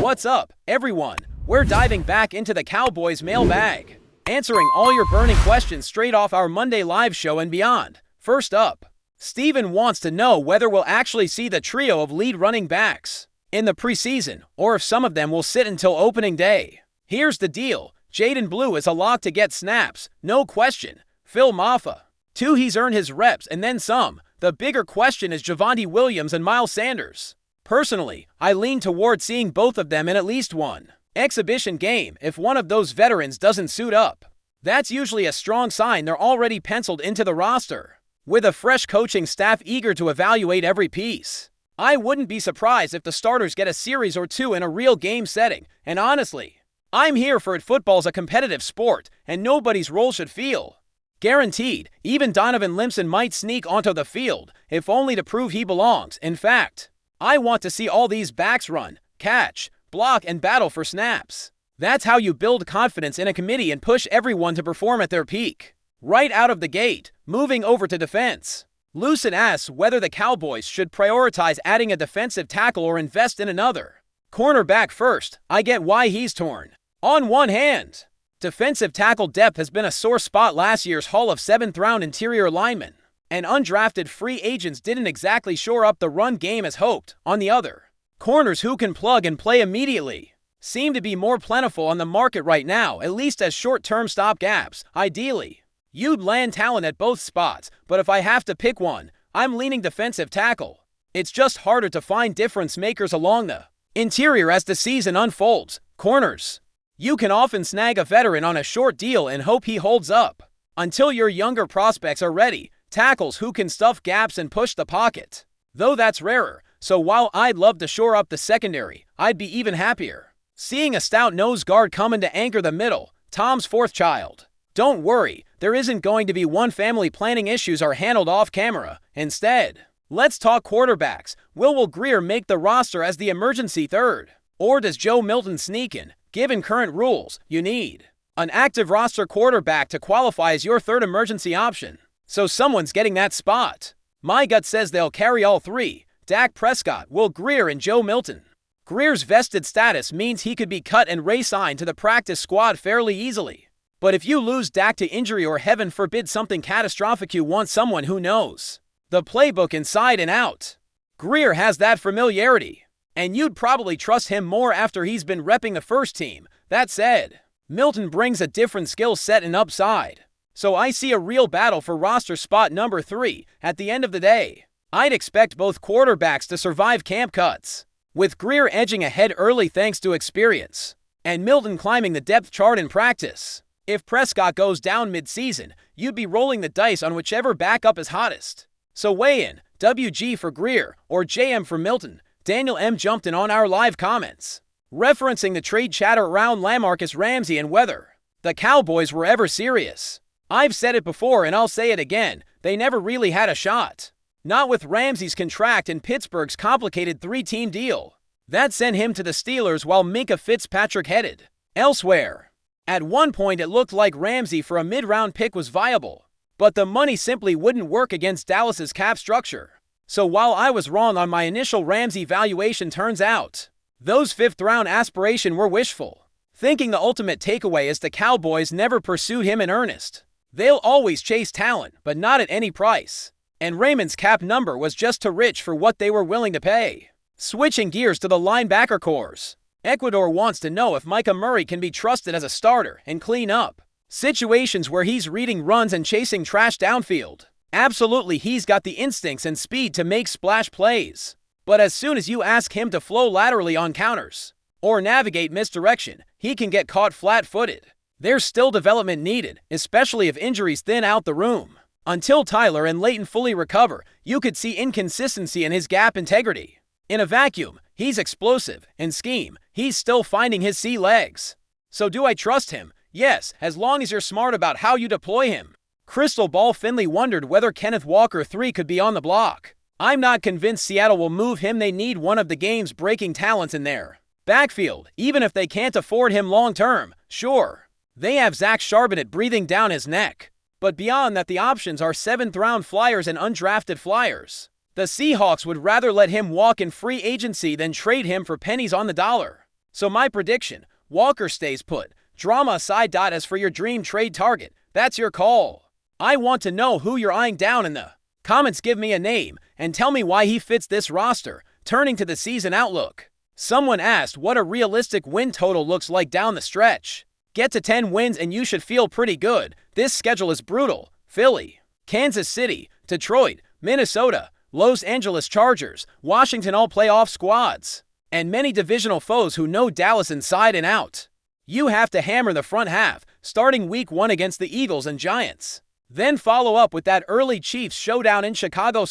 What's up, everyone? We're diving back into the Cowboys mailbag, answering all your burning questions straight off our Monday live show and beyond. First up, Steven wants to know whether we'll actually see the trio of lead running backs in the preseason, or if some of them will sit until opening day. Here's the deal. Jaden Blue is a lock to get snaps, no question. Phil Maffa. 2, he's earned his reps and then some. The bigger question is Javonte Williams and Miles Sanders. Personally, I lean toward seeing both of them in at least one exhibition game if one of those veterans doesn't suit up. That's usually a strong sign they're already penciled into the roster, with a fresh coaching staff eager to evaluate every piece. I wouldn't be surprised if the starters get a series or two in a real game setting, and honestly, I'm here for it. Football's a competitive sport, and nobody's role should feel guaranteed. Even Donovan Limpson might sneak onto the field, if only to prove he belongs. In fact, I want to see all these backs run, catch, block, and battle for snaps. That's how you build confidence in a committee and push everyone to perform at their peak. Right out of the gate, moving over to defense. Lucid asks whether the Cowboys should prioritize adding a defensive tackle or invest in another cornerback first. I get why he's torn. On one hand, defensive tackle depth has been a sore spot last year's haul of 7th-round interior linemen, and undrafted free agents didn't exactly shore up the run game as hoped. On the other, corners who can plug and play immediately seem to be more plentiful on the market right now, at least as short-term stopgaps. Ideally, you'd land talent at both spots, but if I have to pick one, I'm leaning defensive tackle. It's just harder to find difference makers along the interior as the season unfolds. Corners, you can often snag a veteran on a short deal and hope he holds up until your younger prospects are ready. Tackles who can stuff gaps and push the pocket, though that's rarer. So while I'd love to shore up the secondary, I'd be even happier seeing a stout nose guard come in to anchor the middle. Tom's fourth child. Don't worry, there isn't going to be one. Family planning issues are handled off camera. Instead, let's talk quarterbacks. Will Greer make the roster as the emergency third? Or does Joe Milton sneak in? Given current rules, you need an active roster quarterback to qualify as your third emergency option. So someone's getting that spot. My gut says they'll carry all three: Dak Prescott, Will Greer, and Joe Milton. Greer's vested status means he could be cut and re-signed to the practice squad fairly easily. But if you lose Dak to injury or heaven forbid something catastrophic, you want someone who knows the playbook inside and out. Greer has that familiarity, and you'd probably trust him more after he's been repping the first team. That said, Milton brings a different skill set and upside. So I see a real battle for roster spot number 3. At the end of the day, I'd expect both quarterbacks to survive camp cuts, with Greer edging ahead early thanks to experience, and Milton climbing the depth chart in practice. If Prescott goes down mid-season, you'd be rolling the dice on whichever backup is hottest. So weigh in, WG for Greer or JM for Milton. Daniel M. jumped in on our live comments, referencing the trade chatter around LaMarcus Ramsey and whether the Cowboys were ever serious. I've said it before and I'll say it again, they never really had a shot. Not with Ramsey's contract and Pittsburgh's complicated 3-team deal that sent him to the Steelers while Minkah Fitzpatrick headed elsewhere. At one point it looked like Ramsey for a mid-round pick was viable, but the money simply wouldn't work against Dallas's cap structure. So while I was wrong on my initial Ramsey valuation, turns out those 5th-round aspirations were wishful thinking. The ultimate takeaway is the Cowboys never pursued him in earnest. They'll always chase talent, but not at any price. And Raymond's cap number was just too rich for what they were willing to pay. Switching gears to the linebacker cores, Ecuador wants to know if Micah Murray can be trusted as a starter and clean up situations where he's reading runs and chasing trash downfield. Absolutely, he's got the instincts and speed to make splash plays. But as soon as you ask him to flow laterally on counters or navigate misdirection, he can get caught flat-footed. There's still development needed, especially if injuries thin out the room. Until Tyler and Leighton fully recover, you could see inconsistency in his gap integrity. In a vacuum, he's explosive. In scheme, he's still finding his sea legs. So do I trust him? Yes, as long as you're smart about how you deploy him. Crystal Ball Finley wondered whether Kenneth Walker 3 could be on the block. I'm not convinced Seattle will move him. They need one of the game's breaking talents in their backfield, even if they can't afford him long-term. Sure, they have Zach Charbonnet breathing down his neck, but beyond that the options are 7th-round flyers and undrafted flyers. The Seahawks would rather let him walk in free agency than trade him for pennies on the dollar. So my prediction, Walker stays put. Drama aside. As for your dream trade target, that's your call. I want to know who you're eyeing down in the comments. Give me a name and tell me why he fits this roster. Turning to the season outlook. Someone asked what a realistic win total looks like down the stretch. Get to 10 wins and you should feel pretty good. This schedule is brutal. Philly, Kansas City, Detroit, Minnesota, Los Angeles Chargers, Washington, all playoff squads, and many divisional foes who know Dallas inside and out. You have to hammer the front half, starting week 1 against the Eagles and Giants. Then follow up with that early Chiefs showdown in Chicago.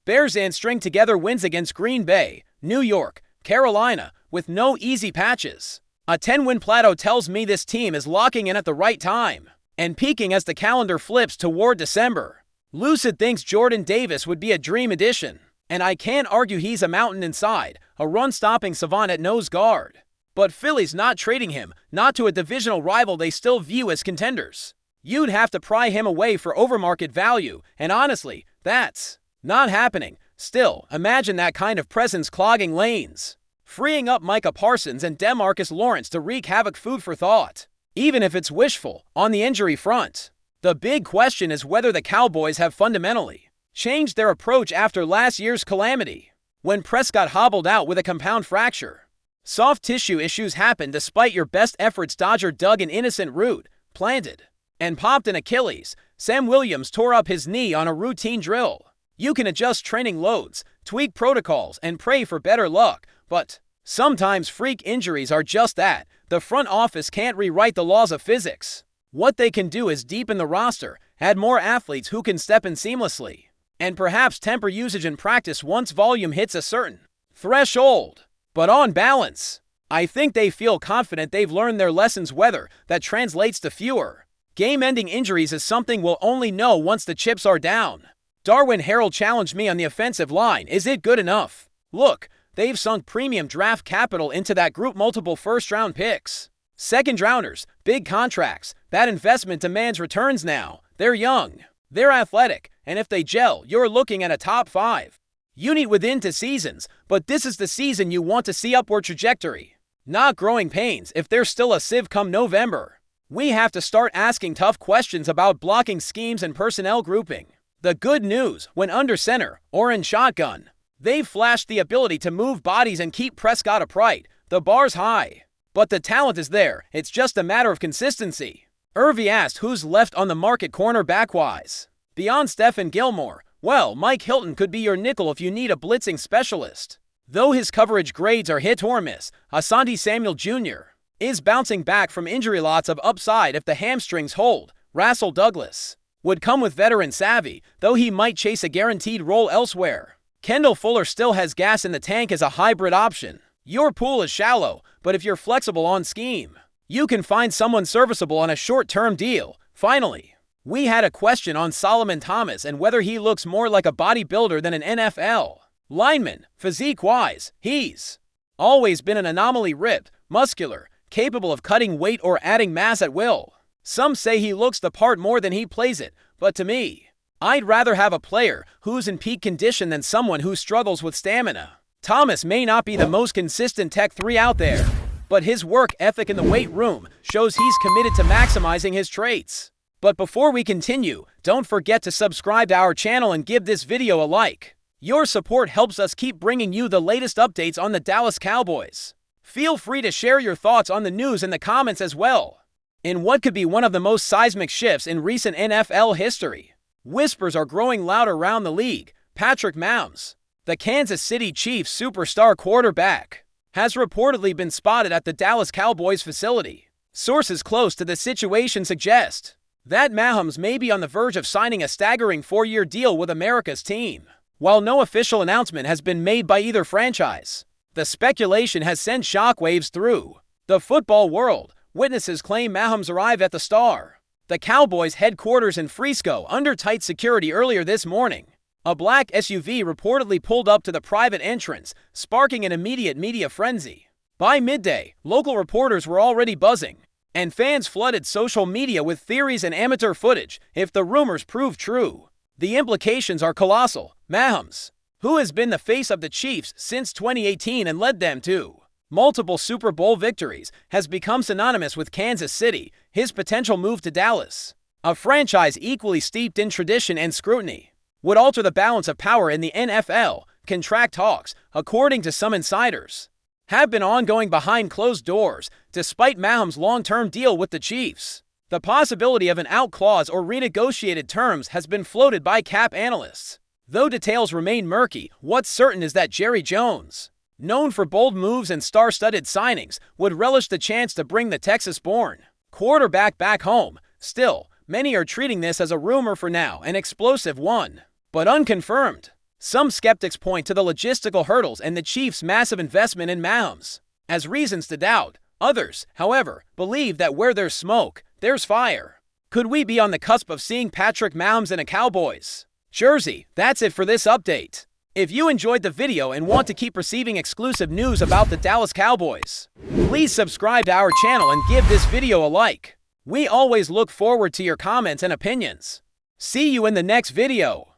Bears, and string together wins against Green Bay, New York, Carolina, with no easy patches. A 10-win plateau tells me this team is locking in at the right time and peaking as the calendar flips toward December. Lucid thinks Jordan Davis would be a dream addition, and I can't argue he's a mountain inside, a run-stopping savant at nose guard. But Philly's not trading him, not to a divisional rival they still view as contenders. You'd have to pry him away for overmarket value, and honestly, that's not happening. Still, imagine that kind of presence clogging lanes, freeing up Micah Parsons and DeMarcus Lawrence to wreak havoc. Food for thought, even if it's wishful. On the injury front, the big question is whether the Cowboys have fundamentally changed their approach after last year's calamity, when Prescott hobbled out with a compound fracture. Soft tissue issues happen despite your best efforts. Dodger dug an innocent root, planted, and popped an Achilles. Sam Williams tore up his knee on a routine drill. You can adjust training loads, tweak protocols, and pray for better luck, but sometimes freak injuries are just that. The front office can't rewrite the laws of physics. What they can do is deepen the roster, add more athletes who can step in seamlessly, and perhaps temper usage in practice once volume hits a certain threshold. But on balance, I think they feel confident they've learned their lessons. Whether that translates to fewer game-ending injuries is something we'll only know once the chips are down. Darwin Harold challenged me on the offensive line. Is it good enough? Look, they've sunk premium draft capital into that group, multiple first-round picks, second-rounders, big contracts. That investment demands returns now. They're young, they're athletic, and if they gel, you're looking at a top 5 unit within 2 seasons. But this is the season you want to see upward trajectory, not growing pains. If there's still a sieve come November, we have to start asking tough questions about blocking schemes and personnel grouping. The good news, when under center or in shotgun, they've flashed the ability to move bodies and keep Prescott upright. The bar's high, but the talent is there. It's just a matter of consistency. Irvy asked who's left on the market cornerback-wise. Beyond Stephen Gilmore, well, Mike Hilton could be your nickel if you need a blitzing specialist. Though his coverage grades are hit or miss, Asante Samuel Jr. is bouncing back from injury. Lots of upside if the hamstrings hold. Russell Douglas would come with veteran savvy, though he might chase a guaranteed role elsewhere. Kendall Fuller still has gas in the tank as a hybrid option. Your pool is shallow, but if you're flexible on scheme, you can find someone serviceable on a short-term deal. Finally, we had a question on Solomon Thomas and whether he looks more like a bodybuilder than an NFL lineman. Physique-wise, he's always been an anomaly, ripped, muscular, capable of cutting weight or adding mass at will. Some say he looks the part more than he plays it, but to me, I'd rather have a player who's in peak condition than someone who struggles with stamina. Thomas may not be the most consistent Tech 3 out there, but his work ethic in the weight room shows he's committed to maximizing his traits. But before we continue, don't forget to subscribe to our channel and give this video a like. Your support helps us keep bringing you the latest updates on the Dallas Cowboys. Feel free to share your thoughts on the news in the comments as well. In what could be one of the most seismic shifts in recent NFL history, whispers are growing loud around the league. Patrick Mahomes, the Kansas City Chiefs superstar quarterback, has reportedly been spotted at the Dallas Cowboys facility. Sources close to the situation suggest that Mahomes may be on the verge of signing a staggering 4-year deal with America's team. While no official announcement has been made by either franchise, the speculation has sent shockwaves through the football world. Witnesses claim Mahomes arrived at the Cowboys headquarters in Frisco under tight security earlier this morning. A black SUV reportedly pulled up to the private entrance, sparking an immediate media frenzy. By midday, local reporters were already buzzing, and fans flooded social media with theories and amateur footage. If the rumors prove true, the implications are colossal. Mahomes, who has been the face of the Chiefs since 2018 and led them to multiple Super Bowl victories, has become synonymous with Kansas City. His potential move to Dallas, a franchise equally steeped in tradition and scrutiny, would alter the balance of power in the NFL. Contract talks, according to some insiders, have been ongoing behind closed doors, despite Mahomes' long-term deal with the Chiefs. The possibility of an out clause or renegotiated terms has been floated by cap analysts. Though details remain murky, what's certain is that Jerry Jones, known for bold moves and star-studded signings, would relish the chance to bring the Texas-born quarterback back home. Still, many are treating this as a rumor for now, an explosive one, but unconfirmed. Some skeptics point to the logistical hurdles and the Chiefs' massive investment in Mahomes as reasons to doubt. Others, however, believe that where there's smoke, there's fire. Could we be on the cusp of seeing Patrick Mahomes in a Cowboys jersey? That's it for this update. If you enjoyed the video and want to keep receiving exclusive news about the Dallas Cowboys, please subscribe to our channel and give this video a like. We always look forward to your comments and opinions. See you in the next video.